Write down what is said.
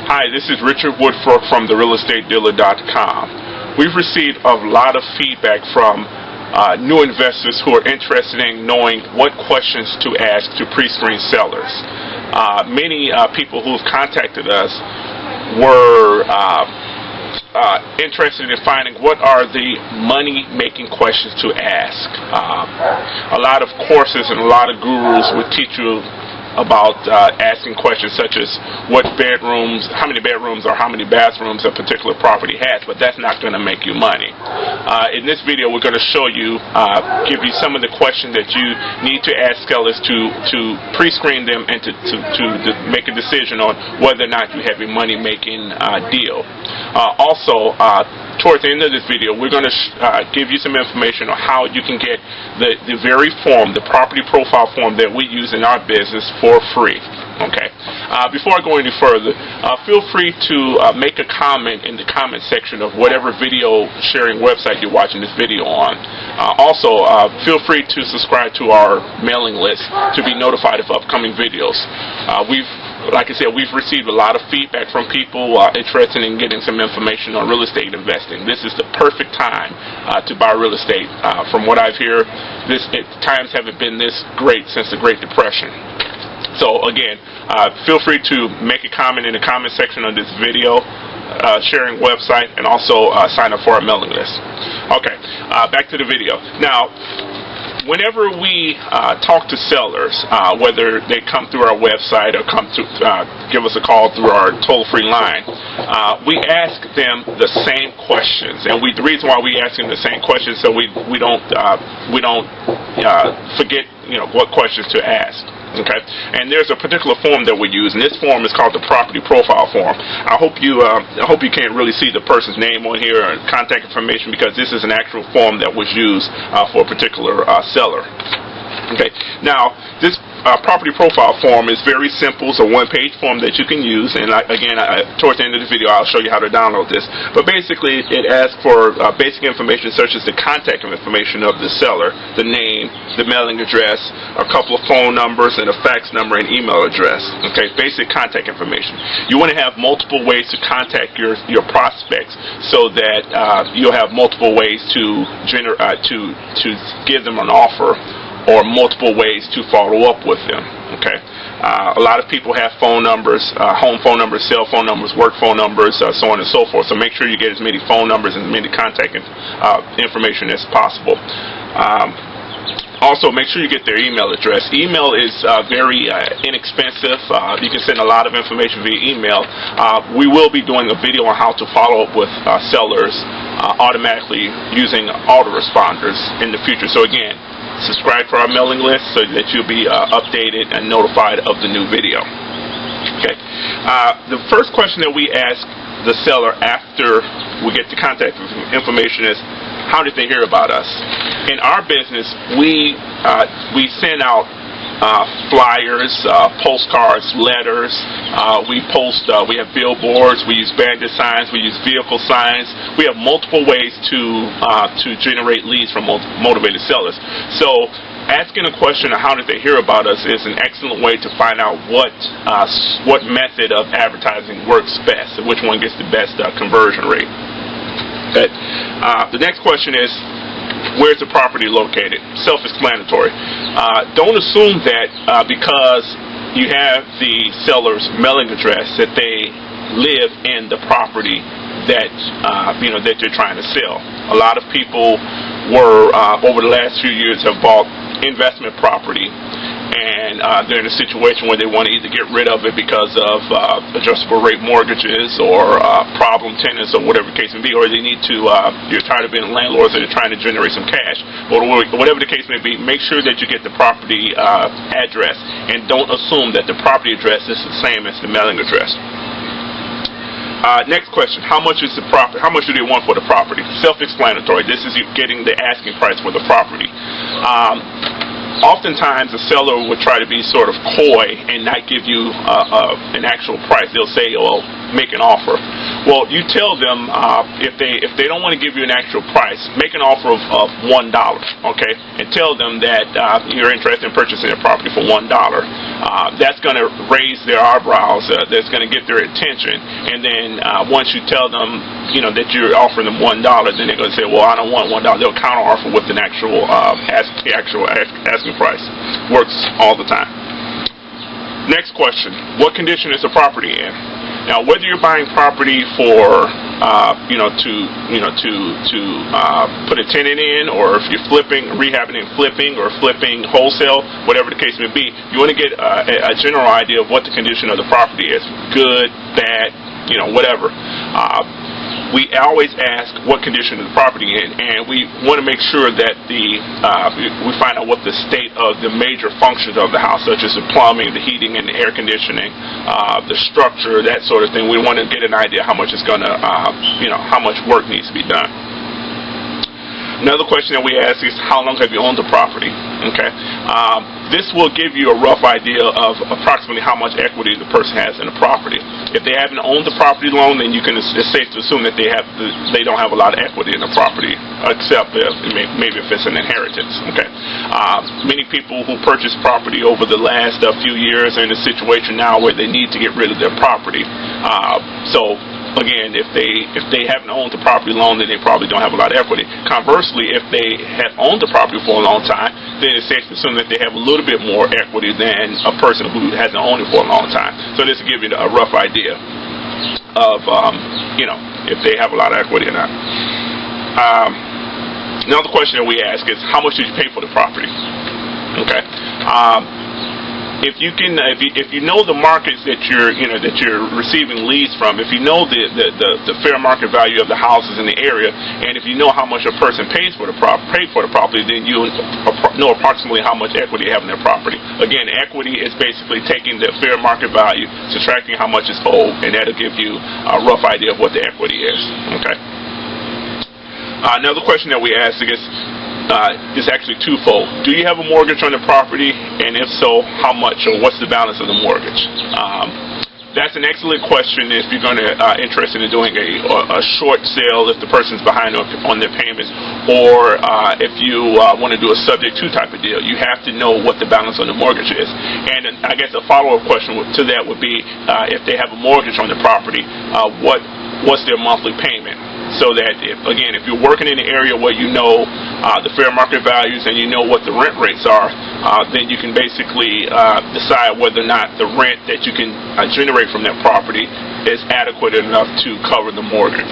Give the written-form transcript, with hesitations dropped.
Hi, this is Richard Woodfork from therealestatedealer.com. We've received a lot of feedback from new investors who are interested in knowing what questions to ask to pre-screen sellers. Many people who have contacted us were interested in finding what are the money-making questions to ask. A lot of courses and a lot of gurus would teach you about asking questions such as how many bedrooms or how many bathrooms a particular property has, but that's not going to make you money. In this video, we're going to show you, give you some of the questions that you need to ask sellers to pre-screen them and to make a decision on whether or not you have a money-making deal. Also, towards the end of this video, we're going to give you some information on how you can get the very form, the property profile form that we use in our business for free. Okay. Before I go any further, feel free to make a comment in the comment section of whatever video sharing website you're watching this video on. Also, feel free to subscribe to our mailing list to be notified of upcoming videos. Like I said, we've received a lot of feedback from people interested in getting some information on real estate investing. This is the perfect time to buy real estate. From what I've heard, times haven't been this great since the Great Depression. So again, feel free to make a comment in the comment section on this video, sharing website, and also sign up for our mailing list. Okay, back to the video. Now, whenever we talk to sellers, whether they come through our website or come to give us a call through our toll-free line, we ask them the same questions. And the reason why we ask them the same questions so we don't forget what questions to ask. Okay, and there's a particular form that we use, and this form is called the property profile form. I hope you can't really see the person's name on here and contact information, because this is an actual form that was used for a particular seller. Okay, now this property profile form is very simple. It's a one-page form that you can use, and again, towards the end of the video, I'll show you how to download this. But basically, it asks for basic information such as the contact information of the seller, the name, the mailing address, a couple of phone numbers, and a fax number and email address. Okay, basic contact information. You want to have multiple ways to contact your prospects so that you'll have multiple ways to give them an offer, or multiple ways to follow up with them. Okay, a lot of people have phone numbers, home phone numbers, cell phone numbers, work phone numbers, so on and so forth. So make sure you get as many phone numbers and as many contact information as possible. Also, make sure you get their email address. Email is very inexpensive. You can send a lot of information via email. We will be doing a video on how to follow up with sellers automatically using autoresponders in the future. So again, subscribe to our mailing list so that you'll be updated and notified of the new video. Okay. The first question that we ask the seller after we get the contact information is, how did they hear about us? In our business, we send out flyers, postcards, letters. We have billboards. We use bandit signs. We use vehicle signs. We have multiple ways to generate leads from motivated sellers. So asking a question of how did they hear about us is an excellent way to find out what method of advertising works best and which one gets the best conversion rate. Okay. The next question is, where's the property located? Self-explanatory. Don't assume that because you have the seller's mailing address that they live in the property that that you're trying to sell. A lot of people over the last few years have bought investment property, and they're in a situation where they want to either get rid of it because of adjustable rate mortgages or problem tenants or whatever the case may be, or they need to, you're tired of being landlords and they're trying to generate some cash. But whatever the case may be, make sure that you get the property address, and don't assume that the property address is the same as the mailing address. Next question, how much is the property? How much do they want for the property? Self-explanatory. This is you getting the asking price for the property. Oftentimes, the seller would try to be sort of coy and not give you an actual price. They'll say, "Well, make an offer." Well, you tell them if they don't want to give you an actual price, make an offer of $1, okay, and tell them that you're interested in purchasing a property for $1. that's going to raise their eyebrows. That's going to get their attention. And then once you tell them, that you're offering them $1, then they're going to say, well, I don't want $1. They'll counter offer with an actual asking price. Works all the time. Next question: what condition is the property in? Now, whether you're buying property for to put a tenant in, or if you're rehabbing and flipping, or flipping wholesale, whatever the case may be, you want to get a general idea of what the condition of the property is: good, bad, whatever. We always ask what condition is the property in, and we want to make sure that we find out what the state of the major functions of the house, such as the plumbing, the heating, and the air conditioning, the structure, that sort of thing. We want to get an idea how much it's going to, how much work needs to be done. Another question that we ask is, how long have you owned the property? Okay. This will give you a rough idea of approximately how much equity the person has in the property. If they haven't owned the property long, then it's safe to assume that they don't have a lot of equity in the property, except maybe if it's an inheritance. Okay. Many people who purchase property over the last few years are in a situation now where they need to get rid of their property. Again, if they haven't owned the property long, then they probably don't have a lot of equity. Conversely, if they have owned the property for a long time, then it's safe to assume that they have a little bit more equity than a person who hasn't owned it for a long time. So this will give you a rough idea of if they have a lot of equity or not. Another question that we ask is, how much did you pay for the property? Okay. If you know the markets that you're receiving leads from, if you know the fair market value of the houses in the area, and if you know how much a person paid for the property, then you know approximately how much equity you have in their property. Again, equity is basically taking the fair market value, subtracting how much is owed, and that'll give you a rough idea of what the equity is. Okay. Another question that we ask is actually twofold. Do you have a mortgage on the property? And if so, how much, or what's the balance of the mortgage? That's an excellent question if you're going to interested in doing a short sale if the person's behind on their payments, or if you want to do a subject to type of deal. You have to know what the balance on the mortgage is. And I guess a follow-up question to that would be, if they have a mortgage on the property, what's their monthly payment? So that if you're working in an area where you know the fair market values and you know what the rent rates are, then you can basically decide whether or not the rent that you can generate from that property is adequate enough to cover the mortgage.